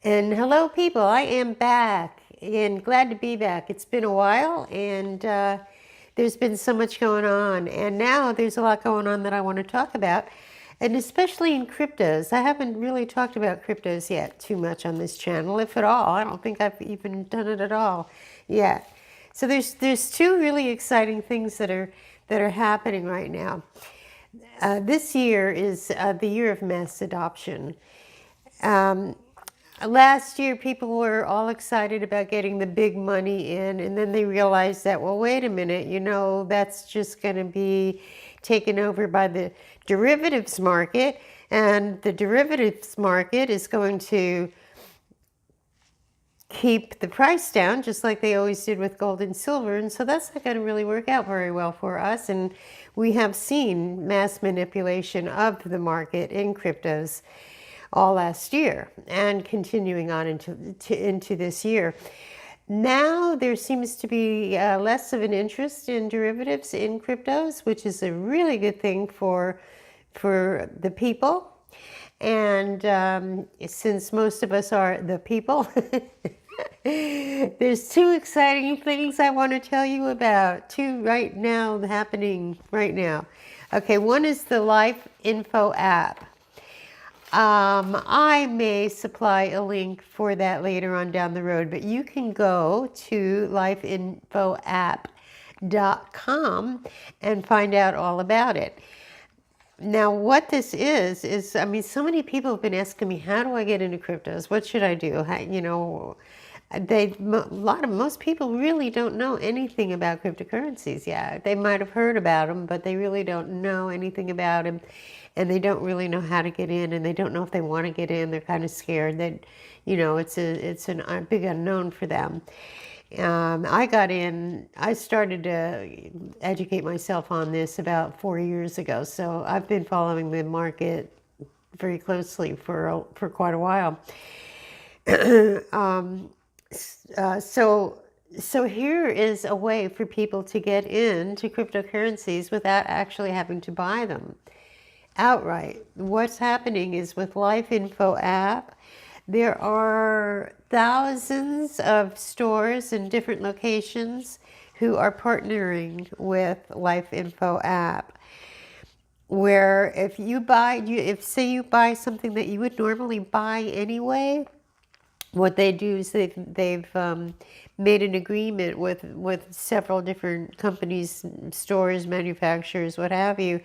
And hello, people. I am back and glad to be back. It's been a while and there's been so much going on. And now there's a lot going on that I want to talk about, and especially in cryptos. I haven't really talked about cryptos yet too much on this channel, if at all. I don't think I've even done it at all yet. So there's two really exciting things that are happening right now. This year is the year of mass adoption. Um, Last year, people were all excited about getting the big money in, and then they realized that, well, wait a minute, that's just going to be taken over by the derivatives market, and the derivatives market is going to keep the price down, just like they always did with gold and silver, and so that's not going to really work out very well for us, and we have seen mass manipulation of the market in cryptos all last year and continuing on into this year. Now there seems to be less of an interest in derivatives in cryptos, which is a really good thing for the people. And since most of us are the people, there's two exciting things I want to tell you about. Two right now happening right now. Okay, one is the Life Info app. I may supply a link for that later on down the road, but you can go to lifeinfoapp.com and find out all about it. Now, what this is, I mean, so many people have been asking me, how do I get into cryptos? What should I do? Most people really don't know anything about cryptocurrencies yet. They might have heard about them, but they really don't know anything about them, and they don't really know how to get in, and they don't know if they want to get in. They're kind of scared that, it's a big unknown for them. I got in, I started to educate myself on this about 4 years ago, so I've been following the market very closely for quite a while. So here is a way for people to get into cryptocurrencies without actually having to buy them outright. What's happening is with Life Info app, there are thousands of stores in different locations who are partnering with Life Info app, where if say you buy something that you would normally buy anyway, what they do is they've made an agreement with several different companies, stores, manufacturers, what have you,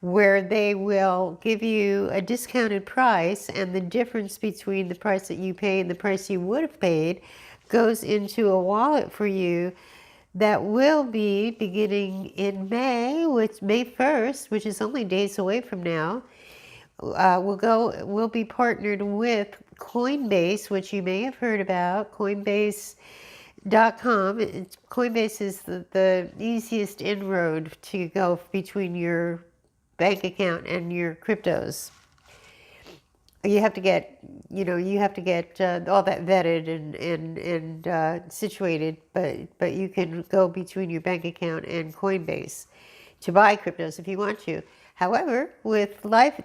where they will give you a discounted price, and the difference between the price that you pay and the price you would have paid goes into a wallet for you that will be beginning in May 1st, which is only days away from now. We'll be partnered with Coinbase, which you may have heard about, Coinbase.com. Coinbase is the easiest inroad to go between your bank account and your cryptos. You have to get all that vetted and situated, but you can go between your bank account and Coinbase to buy cryptos if you want to. However, with Life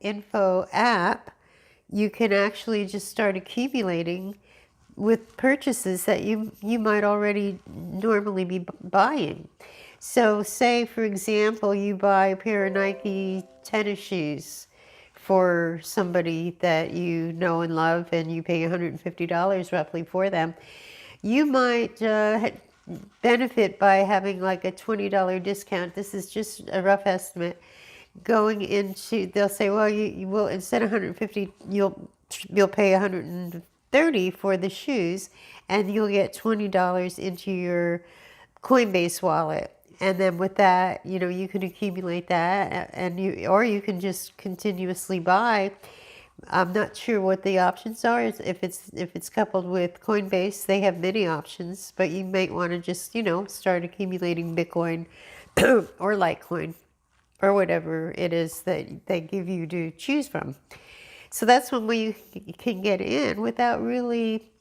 Info app, you can actually just start accumulating with purchases that you might already normally be buying. So say, for example, you buy a pair of Nike tennis shoes for somebody that you know and love, and you pay $150 roughly for them. You might benefit by having like a $20 discount. This is just a rough estimate. Going into, they'll say, well, you will, instead of 150, you'll pay 130 for the shoes, and you'll get $20 into your Coinbase wallet. And then with that, you can accumulate that, or you can just continuously buy. I'm not sure what the options are. If it's coupled with Coinbase, they have many options, but you might want to just, start accumulating Bitcoin or Litecoin or whatever it is that they give you to choose from. So that's one way you can get in without really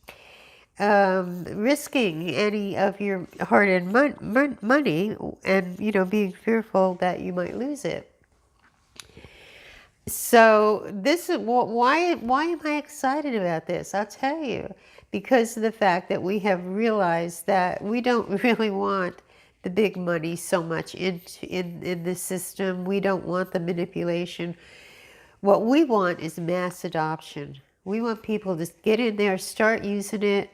risking any of your hard-earned money, and being fearful that you might lose it. So this is why am I excited about this? I'll tell you, because of the fact that we have realized that we don't really want the big money so much in the system. We don't want the manipulation. What we want is mass adoption. We want people to get in there, start using it.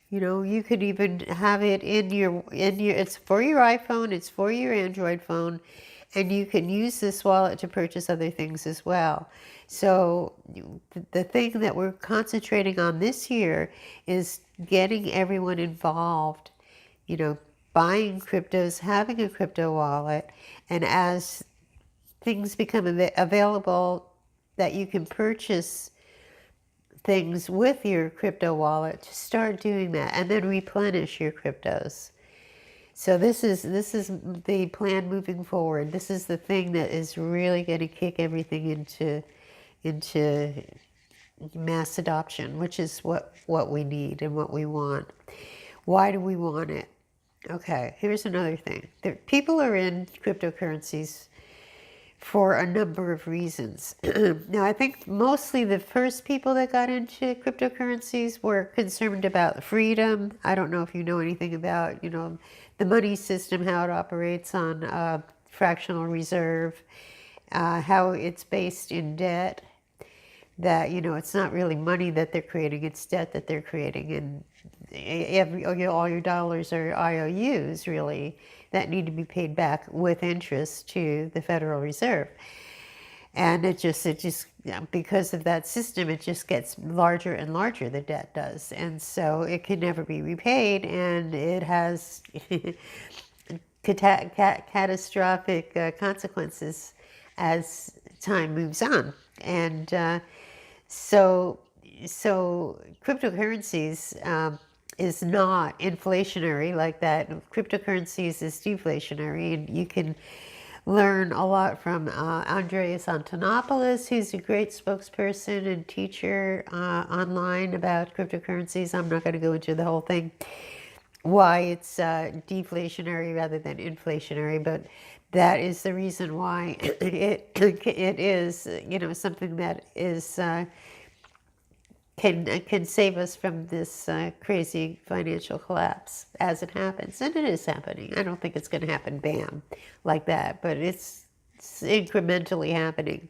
You know, you could even have it in your it's for your iPhone, it's for your Android phone, and you can use this wallet to purchase other things as well. So the thing that we're concentrating on this year is getting everyone involved, you know, buying cryptos, having a crypto wallet, and as things become available that you can purchase things with your crypto wallet, to start doing that and then replenish your cryptos. So this is the plan moving forward. This is the thing that is really going to kick everything into mass adoption, which is what we need and what we want. Why do we want it? Okay, here's another thing. People are in cryptocurrencies for a number of reasons. Now, I think mostly the first people that got into cryptocurrencies were concerned about freedom. I don't know if you know anything about, you know, the money system, how it operates on fractional reserve, how it's based in debt, that, you know, it's not really money that they're creating, it's debt that they're creating. And all your dollars are IOUs, really, that need to be paid back with interest to the Federal Reserve. And it just because of that system, it just gets larger and larger, the debt does. And so it can never be repaid, and it has catastrophic consequences as time moves on. And so, so cryptocurrencies is not inflationary like that. Cryptocurrencies is deflationary, and you can learn a lot from Andreas Antonopoulos, who's a great spokesperson and teacher online about cryptocurrencies. I'm not going to go into the whole thing, why it's deflationary rather than inflationary, but that is the reason why it is, you know, something that is can save us from this crazy financial collapse as it happens. And it is happening. I don't think it's going to happen bam like that, but it's incrementally happening.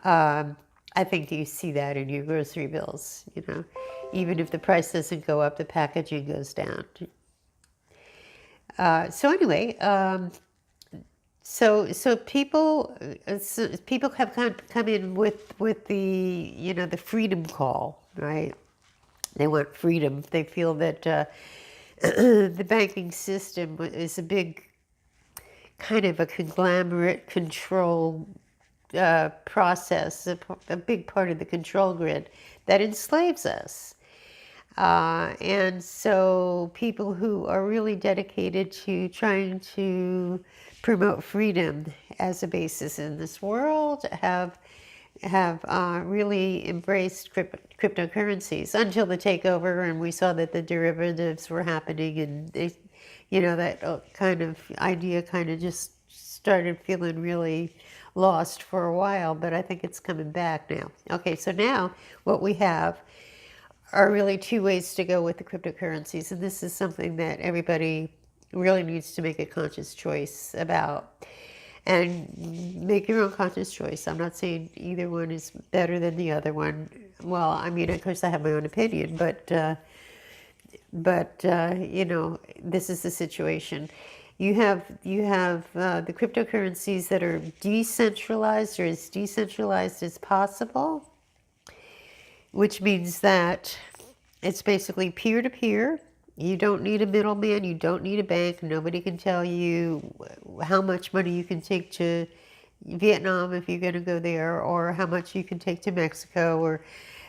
I think you see that in your grocery bills, you know. Even if the price doesn't go up, the packaging goes down. So anyway, so people have come in with the, you know, the freedom call, right? They want freedom. They feel that the banking system is a big kind of a conglomerate control process, a big part of the control grid that enslaves us. And so people who are really dedicated to trying to promote freedom as a basis in this world have really embraced cryptocurrencies until the takeover, and we saw that the derivatives were happening, and they, you know, that kind of idea kind of just started feeling really lost for a while, but I think it's coming back now. Okay, so now what we have are really two ways to go with the cryptocurrencies, and this is something that everybody really needs to make a conscious choice about, and make your own conscious choice. I'm not saying either one is better than the other one. Well, I mean, of course I have my own opinion, but you know, this is the situation. You have the cryptocurrencies that are decentralized, or as decentralized as possible, which means that it's basically peer-to-peer. You don't need a middleman. You don't need a bank. Nobody can tell you how much money you can take to Vietnam if you're going to go there, or how much you can take to Mexico, or,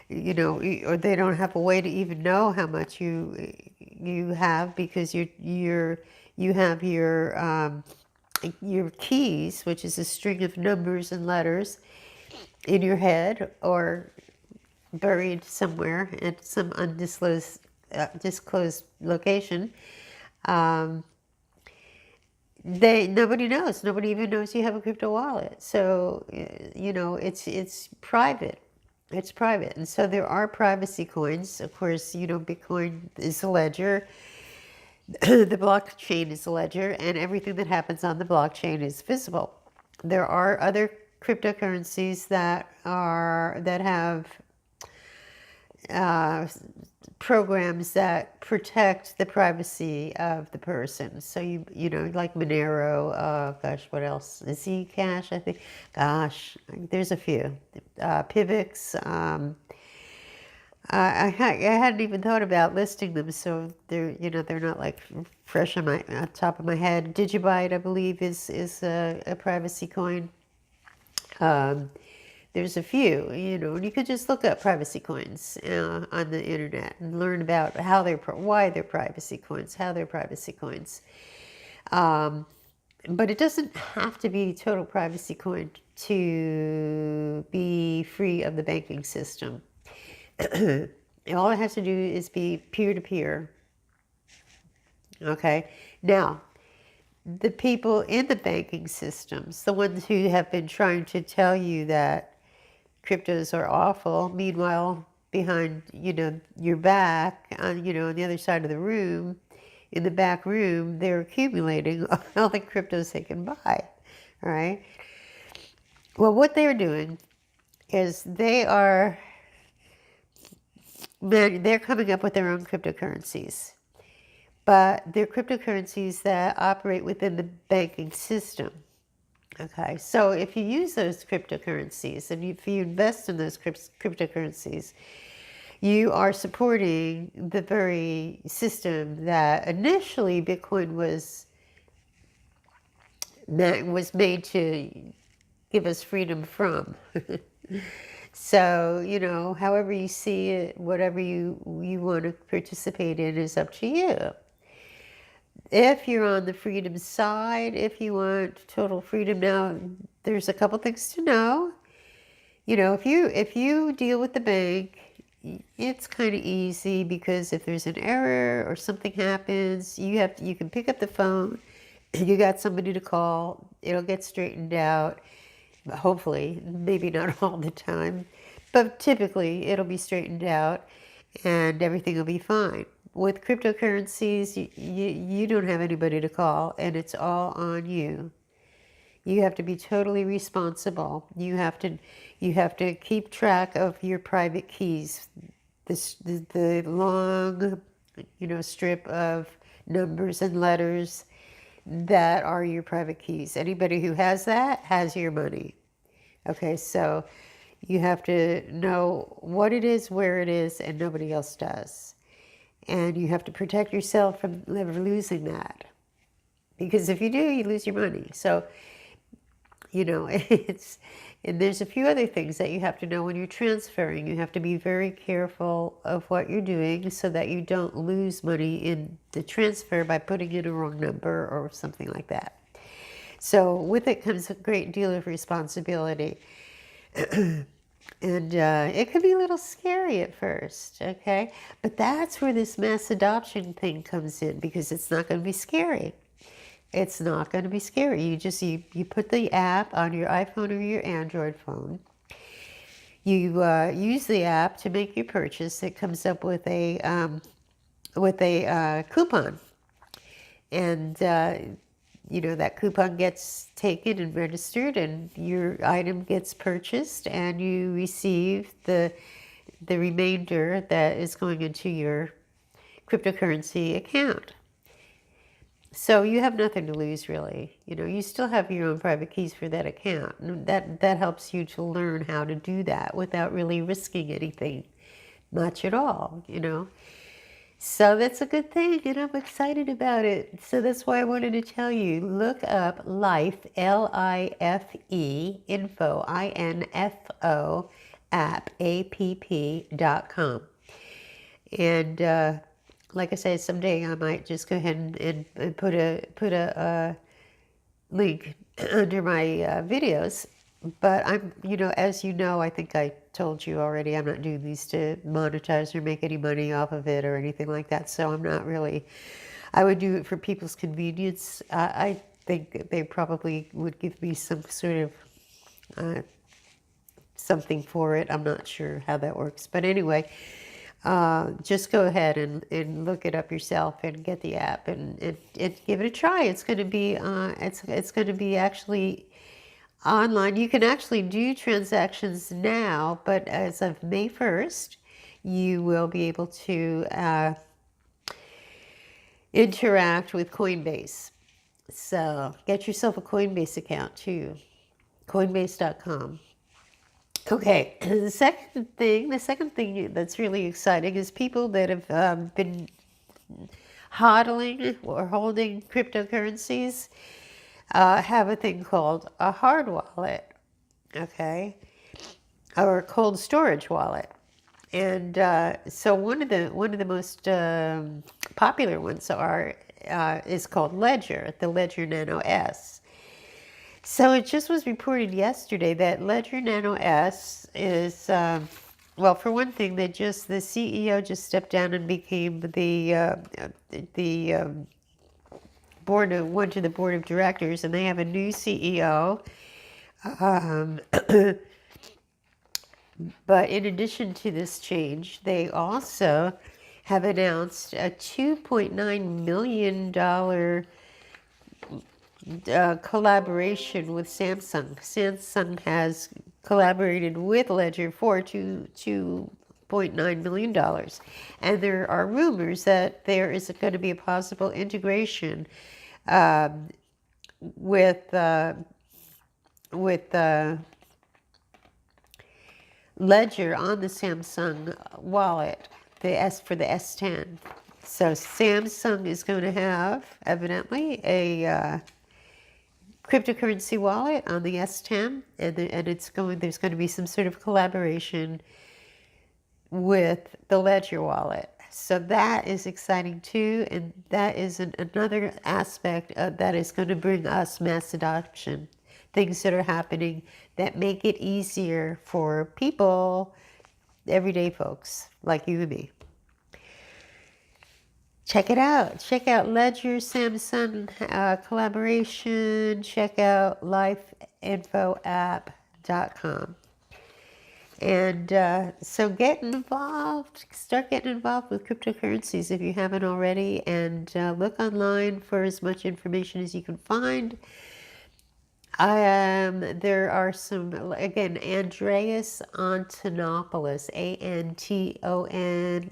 you know, or they don't have a way to even know how much you have, because you have your keys, which is a string of numbers and letters, in your head or buried somewhere at some undisclosed disclosed location. nobody knows. Nobody even knows you have a crypto wallet. So, it's private. It's private. And so there are privacy coins. Of course, Bitcoin is a ledger. The blockchain is a ledger, and everything that happens on the blockchain is visible. There are other cryptocurrencies that have uh, programs that protect the privacy of the person. So like Monero. Gosh, what else? Zcash, I think. Gosh, there's a few. Pivx. I hadn't even thought about listing them, so they're not like fresh on top of my head. Digibyte, I believe, is a privacy coin. Um, there's a few, and you could just look up privacy coins on the internet and learn about why they're privacy coins, how they're privacy coins. But it doesn't have to be total privacy coin to be free of the banking system. All it has to do is be peer-to-peer. Okay. Now, the people in the banking systems, the ones who have been trying to tell you that cryptos are awful, meanwhile, behind, your back, on the other side of the room, in the back room, they're accumulating all the cryptos they can buy. All right. Well, what they're doing is they're coming up with their own cryptocurrencies, but they're cryptocurrencies that operate within the banking system. Okay, so if you use those cryptocurrencies and if you invest in those cryptocurrencies, you are supporting the very system that initially Bitcoin was made to give us freedom from. So, however you see it, whatever you want to participate in is up to you. If you're on the freedom side, if you want total freedom, now there's a couple things to know. If you deal with the bank, it's kind of easy, because if there's an error or something happens, you can pick up the phone, you got somebody to call, it'll get straightened out. Hopefully, maybe not all the time, but typically it'll be straightened out and everything will be fine. With cryptocurrencies, you don't have anybody to call, and it's all on you. You have to be totally responsible. You have to keep track of your private keys, the long, strip of numbers and letters that are your private keys. Anybody who has that has your money. Okay, so you have to know what it is, where it is, and nobody else does. And you have to protect yourself from never losing that. Because if you do, you lose your money. So, and there's a few other things that you have to know when you're transferring. You have to be very careful of what you're doing so that you don't lose money in the transfer by putting in a wrong number or something like that. So with it comes a great deal of responsibility. And it could be a little scary at first, okay? But that's where this mass adoption thing comes in, because it's not going to be scary. It's not going to be scary. You put the app on your iPhone or your Android phone. You use the app to make your purchase. It comes up with a coupon, and that coupon gets taken and registered, and your item gets purchased, and you receive the remainder that is going into your cryptocurrency account. So you have nothing to lose, really. You still have your own private keys for that account. And that helps you to learn how to do that without really risking anything much at all, So that's a good thing, and I'm excited about it. So that's why I wanted to tell you, look up Life, L-I-F-E, info, I-N-F-O, app.com. And like I said, someday I might just go ahead and put a link under my videos. But I'm, as I think I told you already, I'm not doing these to monetize or make any money off of it or anything like that. So I'm not really, I would do it for people's convenience. I think they probably would give me some sort of something for it. I'm not sure how that works. But anyway, just go ahead and look it up yourself and get the app and give it a try. It's going to be it's going to be actually online. You can actually do transactions now, but as of May 1st, you will be able to interact with Coinbase. So get yourself a Coinbase account too, coinbase.com. Okay, the second thing that's really exciting is people that have been hodling or holding cryptocurrencies have a thing called a hard wallet, okay, or a cold storage wallet. And so one of the most popular ones is called Ledger, the Ledger Nano S. So it just was reported yesterday that Ledger Nano S is, well, for one thing, the CEO just stepped down and became went to the board of directors, and they have a new CEO. But in addition to this change, they also have announced a $2.9 million collaboration with Samsung. Samsung has collaborated with Ledger for $2.9 million. And there are rumors that there is going to be a possible integration with Ledger on the Samsung wallet, for the S10. So Samsung is going to have, evidently, a cryptocurrency wallet on the S10, and there's going to be some sort of collaboration with the Ledger wallet. So that is exciting too, and that is another aspect that is going to bring us mass adoption. Things that are happening that make it easier for people, everyday folks like you and me. Check it out. Check out Ledger Samsung collaboration. Check out lifeinfoapp.com. And so get involved. Start getting involved with cryptocurrencies if you haven't already. And look online for as much information as you can find. There are some, again, Andreas Antonopoulos, Anton,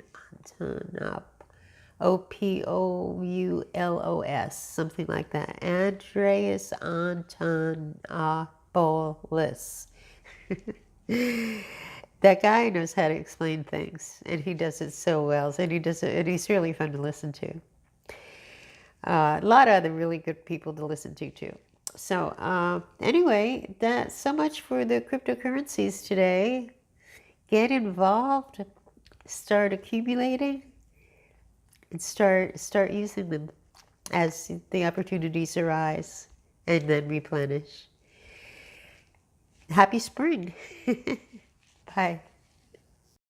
Opoulos, something like that. Andreas Antonopoulos. That guy knows how to explain things, and he does it so well. And he's really fun to listen to. A lot of other really good people to listen to too. So anyway, that's so much for the cryptocurrencies today. Get involved, start accumulating, and start using them as the opportunities arise, and then replenish. Happy spring. Bye.